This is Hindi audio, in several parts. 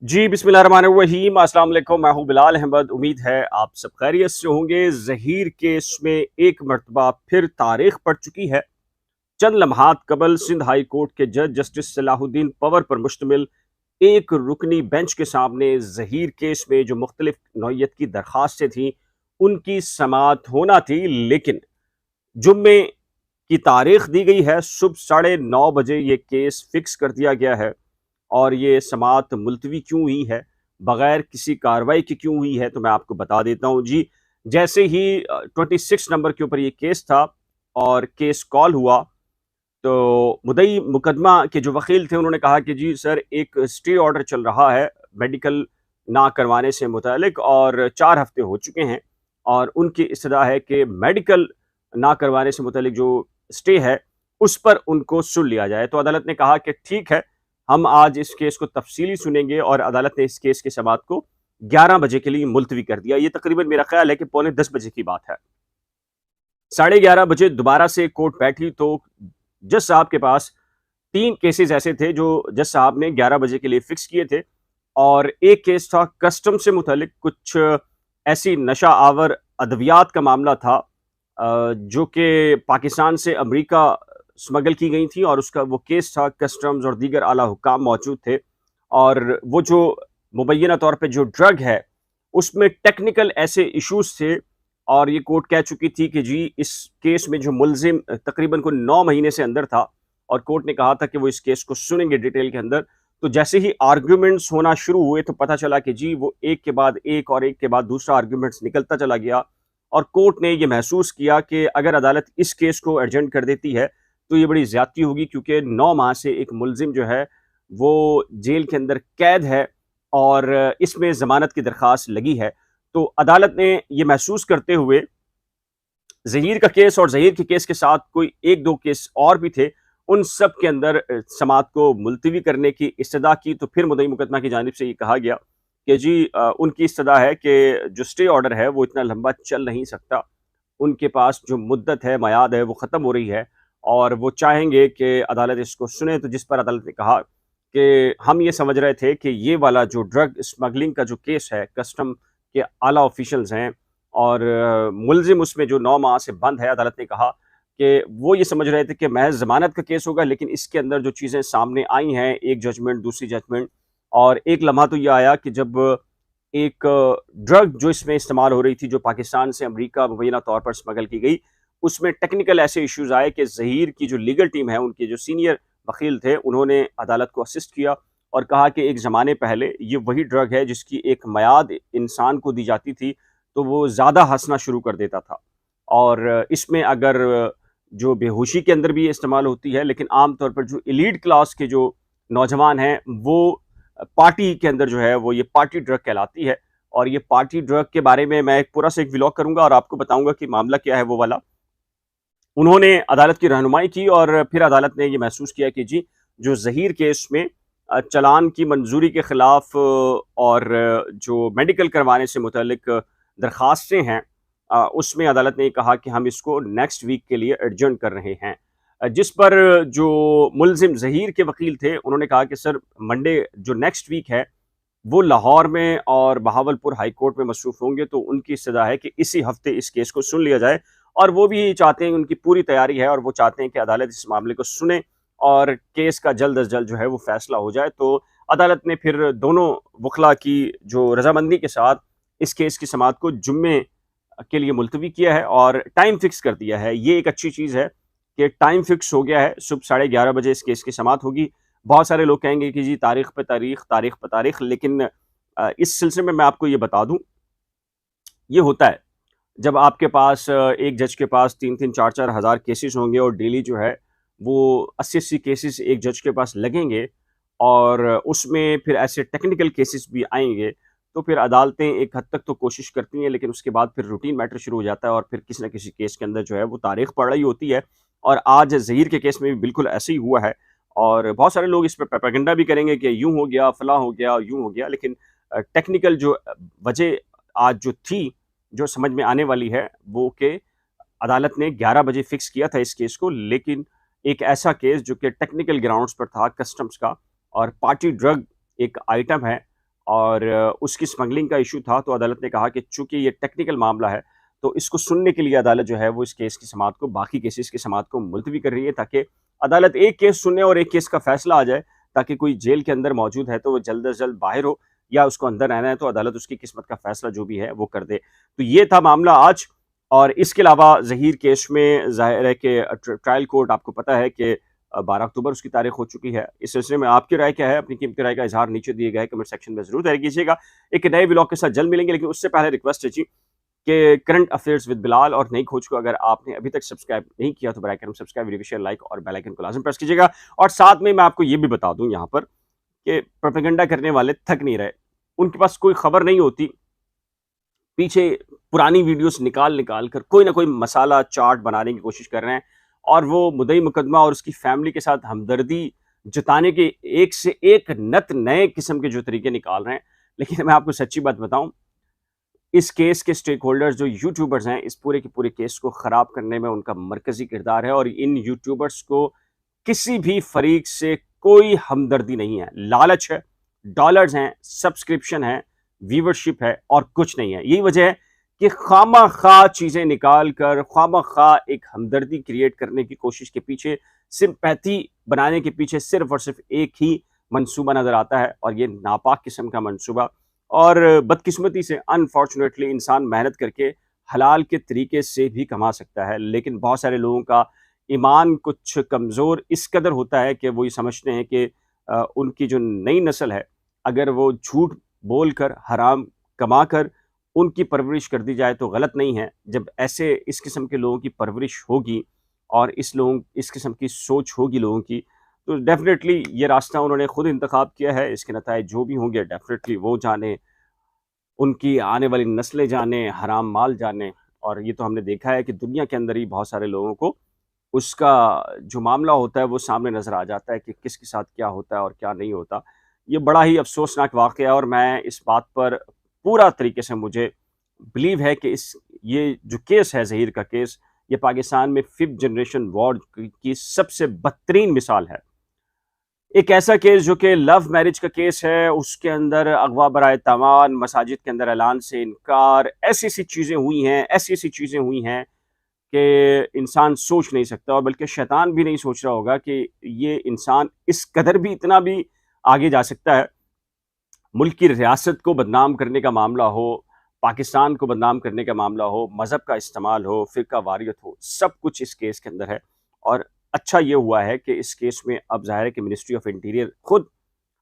जी, बिस्मिल्लाहिर्रहमानिर्रहीम। अस्सलाम वालेकुम। मैं हूँ बिलाल अहमद। उम्मीद है आप सब खैरियत से होंगे। ज़हीर केस में एक मरतबा फिर तारीख पड़ चुकी है। चंद लम्हात कबल सिंध हाई कोर्ट के जज जस्टिस सलाहुद्दीन पवर पर मुश्तमिल एक रुकनी बेंच के सामने ज़हीर केस में जो मुख्तलिफ नौइयत की दरख्वास्तें थीं, उनकी समाअत होना थी, लेकिन जुम्मे की तारीख दी गई है। सुबह 9:30 बजे ये केस फिक्स कर दिया गया है। और ये समाअत मुलतवी क्यों हुई है, बगैर किसी कार्रवाई के क्यों हुई है, तो मैं आपको बता देता हूँ जी। जैसे ही 26 नंबर के ऊपर ये केस था और केस कॉल हुआ, तो मुद्दई मुकदमा के जो वकील थे उन्होंने कहा कि जी सर, एक स्टे ऑर्डर चल रहा है मेडिकल ना करवाने से मुतालिक, और 4 हफ्ते हो चुके हैं, और उनकी इस्तदा है कि मेडिकल ना करवाने से मुतालिक जो स्टे है उस पर उनको सुन लिया जाए। तो अदालत ने कहा कि ठीक है, हम आज इस केस को तफसीली सुनेंगे, और अदालत ने इस केस की समाअत को 11 बजे के लिए मुलतवी कर दिया। ये तकरीबन मेरा ख्याल है कि पौने 10 बजे की बात है। 11:30 बजे दोबारा से कोर्ट बैठी, तो जज साहब के पास 3 केसेस ऐसे थे जो जज साहब ने 11 बजे के लिए फिक्स किए थे। और एक केस था कस्टम से मुतल्लिक, कुछ ऐसी नशा आवर अद्वियात का मामला था जो कि पाकिस्तान से अमेरिका स्मगल की गई थी, और उसका वो केस था। कस्टम्स और दीगर आला हुक्काम मौजूद थे, और वो जो मुबैना तौर पे जो ड्रग है, उसमें टेक्निकल ऐसे इश्यूज थे, और ये कोर्ट कह चुकी थी कि जी इस केस में जो मुलजिम तकरीबन को 9 महीने से अंदर था, और कोर्ट ने कहा था कि वो इस केस को सुनेंगे डिटेल के अंदर। तो जैसे ही आर्ग्यूमेंट्स होना शुरू हुए, तो पता चला कि जी वो एक के बाद एक और एक के बाद दूसरा आर्ग्यूमेंट्स निकलता चला गया, और कोर्ट ने ये महसूस किया कि अगर अदालत इस केस को अर्जेंट कर देती है तो ये बड़ी ज़्यादती होगी, क्योंकि 9 माह से एक मुलजिम जो है वो जेल के अंदर कैद है, और इसमें ज़मानत की दरख्वास्त लगी है। तो अदालत ने ये महसूस करते हुए ज़हीर का केस और ज़हीर के केस के साथ कोई 1-2 केस और भी थे, उन सब के अंदर समाअत को मुलतवी करने की इस्तदा की। तो फिर मुद्दई मुकदमा की जानिब से ये कहा गया कि जी उनकी इस्तदा है कि जो स्टे ऑर्डर है वो इतना लंबा चल नहीं सकता। उनके पास जो मुद्दत है, मयाद है, वो ख़त्म हो रही है, और वो चाहेंगे कि अदालत इसको सुने। तो जिस पर अदालत ने कहा कि हम ये समझ रहे थे कि ये वाला जो ड्रग स्मगलिंग का जो केस है, कस्टम के आला ऑफिशियल्स हैं, और मुलजिम उसमें जो 9 माह से बंद है, अदालत ने कहा कि वो ये समझ रहे थे कि महज़ ज़मानत का केस होगा, लेकिन इसके अंदर जो चीज़ें सामने आई हैं, एक जजमेंट, दूसरी जजमेंट, और एक लम्हा तो ये आया कि जब एक ड्रग जो इसमें इस्तेमाल हो रही थी, जो पाकिस्तान से अमेरिका मुबैना तौर पर स्मगल की गई, उसमें टेक्निकल ऐसे इश्यूज़ आए कि ज़हीर की जो लीगल टीम है, उनके जो सीनियर वकील थे, उन्होंने अदालत को असिस्ट किया और कहा कि एक ज़माने पहले ये वही ड्रग है जिसकी एक मियाद इंसान को दी जाती थी, तो वो ज़्यादा हँसना शुरू कर देता था। और इसमें अगर जो बेहोशी के अंदर भी ये इस्तेमाल होती है, लेकिन आम तौर पर जो एलीट क्लास के जो नौजवान हैं, वो पार्टी के अंदर जो है वो ये पार्टी ड्रग कहलाती है। और ये पार्टी ड्रग के बारे में मैं एक पूरा सा एक व्लॉग करूँगा और आपको बताऊँगा कि मामला क्या है वो वाला। उन्होंने अदालत की रहनुमाई की, और फिर अदालत ने ये महसूस किया कि जी जो ज़हीर केस में चालान की मंजूरी के ख़िलाफ़ और जो मेडिकल करवाने से मुतल्लिक दरख्वास्तें हैं, उसमें अदालत ने कहा कि हम इसको नेक्स्ट वीक के लिए एडजर्न कर रहे हैं। जिस पर जो मुलजिम ज़हीर के वकील थे, उन्होंने कहा कि सर, मंडे जो नेक्स्ट वीक है वो लाहौर में और बहावलपुर हाई कोर्ट में मसरूफ़ होंगे, तो उनकी इस्तदा है कि इसी हफ्ते इस केस को सुन लिया जाए। और वो भी चाहते हैं, उनकी पूरी तैयारी है, और वो चाहते हैं कि अदालत इस मामले को सुने और केस का जल्द अज़ जल्द जो है वो फ़ैसला हो जाए। तो अदालत ने फिर दोनों वकला की जो रज़ामंदी के साथ इस केस की समाअत को जुम्मे के लिए मुलतवी किया है, और टाइम फ़िक्स कर दिया है। ये एक अच्छी चीज़ है कि टाइम फ़िक्स हो गया है, सुबह 11:30 इस केस की समाअत होगी। बहुत सारे लोग कहेंगे कि जी तारीख पे तारीख, तारीख पे तारीख, लेकिन इस सिलसिले में मैं आपको ये बता दूँ, ये होता है जब आपके पास एक जज के पास 3-3 4-4 हज़ार केसेस होंगे, और डेली जो है वो 80-80 केसेस एक जज के पास लगेंगे, और उसमें फिर ऐसे टेक्निकल केसेस भी आएँगे, तो फिर अदालतें एक हद तक तो कोशिश करती हैं, लेकिन उसके बाद फिर रूटीन मैटर शुरू हो जाता है, और फिर किसी न किसी केस के अंदर जो है वो तारीख पड़ रही होती है। और आज ज़हीर के केस में भी बिल्कुल ऐसे ही हुआ है, और बहुत सारे लोग इस पे प्रोपेगेंडा भी करेंगे कि यूँ हो गया, फलाँ हो गया, यूँ हो गया, लेकिन टेक्निकल जो वजह आज जो थी, जो समझ में आने वाली है, वो कि अदालत ने 11 बजे फिक्स किया था इस केस को, लेकिन एक ऐसा केस जो कि टेक्निकल ग्राउंड्स पर था, कस्टम्स का, और पार्टी ड्रग एक आइटम है, और उसकी स्मगलिंग का इशू था, तो अदालत ने कहा कि चूंकि ये टेक्निकल मामला है, तो इसको सुनने के लिए अदालत जो है वो इस केस की समाअत को, बाकी केसेस की समाअत को मुलतवी कर रही है, ताकि अदालत एक केस सुने और एक केस का फैसला आ जाए, ताकि कोई जेल के अंदर मौजूद है तो वो जल्द अज जल्द बाहर हो, या उसको अंदर रहना है तो अदालत उसकी किस्मत का फैसला जो भी है वो कर दे। तो ये था मामला आज। और इसके अलावा ज़हीर केस में ज़ाहिर है कि ट्रायल कोर्ट, आपको पता है कि 12 अक्टूबर उसकी तारीख हो चुकी है। इस सिलसिले में आपकी राय क्या है? अपनी कीमती राय का इज़हार नीचे दिए गए कमेंट सेक्शन में ज़रूर तहरीर कीजिएगा। एक नए व्लॉग के साथ जल्द मिलेंगे, लेकिन उससे पहले रिक्वेस्ट है जी कि करंट अफेयर्स विद बिलाल और नई खोज को अगर आपने अभी तक सब्सक्राइब नहीं किया तो बराए करम सब्सक्राइब, वीडियो को शेयर, लाइक और बेल आइकन को लाज़िम प्रेस कीजिएगा। और साथ में मैं आपको ये भी बता दूं यहाँ पर कि प्रोपेगेंडा करने वाले थक नहीं रहे। उनके पास कोई खबर नहीं होती, पीछे पुरानी वीडियोस निकाल निकाल कर कोई ना कोई मसाला चाट बनाने की कोशिश कर रहे हैं, और वो मुद्दई मुकदमा और उसकी फैमिली के साथ हमदर्दी जताने के एक से एक नत नए किस्म के जो तरीके निकाल रहे हैं। लेकिन मैं आपको सच्ची बात बताऊं, इस केस के स्टेक होल्डर्स जो यूट्यूबर्स हैं, इस पूरे के पूरे केस को ख़राब करने में उनका मरकज़ी किरदार है, और इन यूट्यूबर्स को किसी भी फरीक से कोई हमदर्दी नहीं है। लालच है, डॉलर्स हैं, सब्सक्रिप्शन है, व्यूवरशिप है, और कुछ नहीं है। यही वजह है कि खामा-खा चीज़ें निकाल कर, खामा-खा एक हमदर्दी क्रिएट करने की कोशिश के पीछे, सिंपैथी बनाने के पीछे सिर्फ़ और सिर्फ़ एक ही मंसूबा नज़र आता है, और ये नापाक किस्म का मंसूबा। और बदकिस्मती से अनफॉर्चुनेटली इंसान मेहनत करके हलाल के तरीके से भी कमा सकता है, लेकिन बहुत सारे लोगों का ईमान कुछ कमज़ोर इस कदर होता है कि वो ये समझते हैं कि उनकी जो नई नस्ल है, अगर वो झूठ बोलकर, हराम कमाकर उनकी परवरिश कर दी जाए तो गलत नहीं है। जब ऐसे इस किस्म के लोगों की परवरिश होगी और इस किस्म की सोच होगी लोगों की, तो डेफ़िनेटली ये रास्ता उन्होंने खुद इंतख़ाब किया है। इसके नताइज जो भी होंगे डेफ़िनेटली वो जाने, उनकी आने वाली नस्लें जाने, हराम माल जाने। और ये तो हमने देखा है कि दुनिया के अंदर ही बहुत सारे लोगों को उसका जो मामला होता है वो सामने नज़र आ जाता है कि किसके साथ क्या होता है और क्या नहीं होता। ये बड़ा ही अफ़सोसनाक वाक़या है, और मैं इस बात पर पूरा तरीके से मुझे बिलीव है कि इस ये जो केस है, ज़हीर का केस, ये पाकिस्तान में 5th जनरेशन वॉर की सबसे बदतरीन मिसाल है। एक ऐसा केस जो कि लव मैरिज का केस है, उसके अंदर अगवा बराए तावान, मसाजिद के अंदर ऐलान से इनकार, ऐसी-ऐसी चीज़ें हुई हैं, ऐसी-ऐसी चीज़ें हुई हैं कि इंसान सोच नहीं सकता, और बल्कि शैतान भी नहीं सोच रहा होगा कि ये इंसान इस कदर भी, इतना भी आगे जा सकता है। मुल्क की रियासत को बदनाम करने का मामला हो, पाकिस्तान को बदनाम करने का मामला हो, मज़हब का इस्तेमाल हो, फ़िरका वारियत हो, सब कुछ इस केस के अंदर है। और अच्छा ये हुआ है कि इस केस में अब ज़ाहिर है कि मिनिस्ट्री ऑफ इंटीरियर खुद,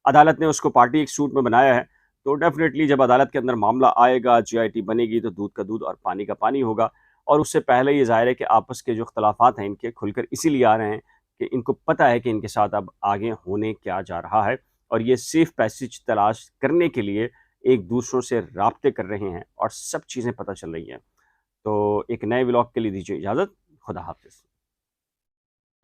अदालत ने उसको पार्टी एक सूट में बनाया है। तो डेफ़िनेटली जब अदालत के अंदर मामला आएगा, जीआईटी बनेगी, तो दूध का दूध और पानी का पानी होगा। और उससे पहले ये ज़ाहिर है कि आपस के जो इख्तलाफ़ात हैं इनके खुलकर इसीलिए आ रहे हैं कि इनको पता है कि इनके साथ अब आगे होने क्या जा रहा है, और ये सेफ़ पैसेज तलाश करने के लिए एक-दूसरों से राब्ते कर रहे हैं, और सब चीज़ें पता चल रही हैं। तो एक नए व्लॉग के लिए दीजिए इजाज़त। खुदा हाफ़िज़।